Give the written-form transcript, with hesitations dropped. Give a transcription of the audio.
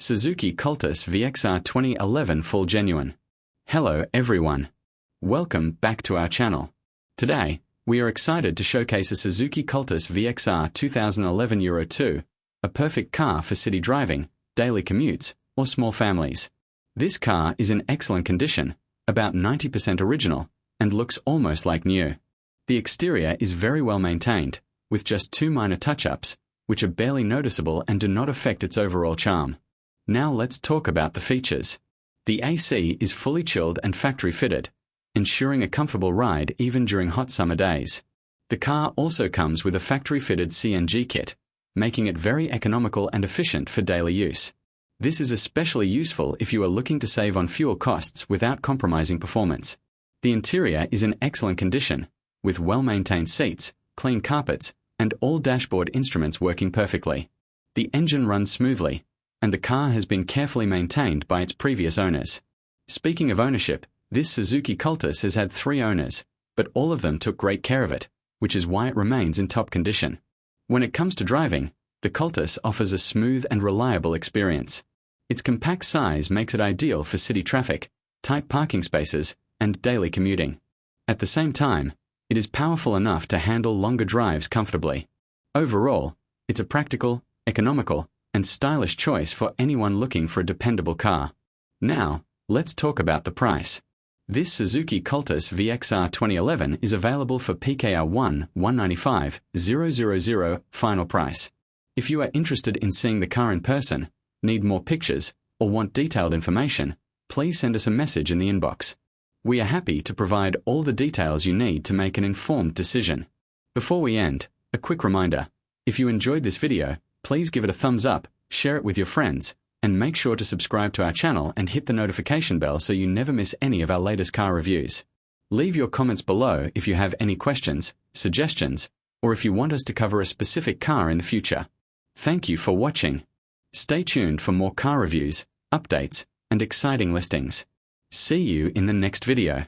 Suzuki Cultus VXR 2011 Full Genuine. Hello everyone. Welcome back to our channel. Today, we are excited to showcase a Suzuki Cultus VXR 2011 Euro 2, a perfect car for city driving, daily commutes, or small families. This car is in excellent condition, about 90% original, and looks almost like new. The exterior is very well maintained, with just 2 minor touch-ups, which are barely noticeable and do not affect its overall charm. Now let's talk about the features. The AC is fully chilled and factory fitted, ensuring a comfortable ride even during hot summer days. The car also comes with a factory-fitted CNG kit, making it very economical and efficient for daily use. This is especially useful if you are looking to save on fuel costs without compromising performance. The interior is in excellent condition, with well-maintained seats, clean carpets, and all dashboard instruments working perfectly. The engine runs smoothly, and the car has been carefully maintained by its previous owners. Speaking of ownership, this Suzuki Cultus has had 3 owners, but all of them took great care of it, which is why it remains in top condition. When it comes to driving, the Cultus offers a smooth and reliable experience. Its compact size makes it ideal for city traffic, tight parking spaces, and daily commuting. At the same time, it is powerful enough to handle longer drives comfortably. Overall, it's a practical, economical, and stylish choice for anyone looking for a dependable car. Now, let's talk about the price. This Suzuki Cultus VXR 2011 is available for PKR 1,195,000 final price. If you are interested in seeing the car in person, need more pictures, or want detailed information, please send us a message in the inbox. We are happy to provide all the details you need to make an informed decision. Before we end, a quick reminder: if you enjoyed this video, please give it a thumbs up, share it with your friends, and make sure to subscribe to our channel and hit the notification bell so you never miss any of our latest car reviews. Leave your comments below if you have any questions, suggestions, or if you want us to cover a specific car in the future. Thank you for watching. Stay tuned for more car reviews, updates, and exciting listings. See you in the next video.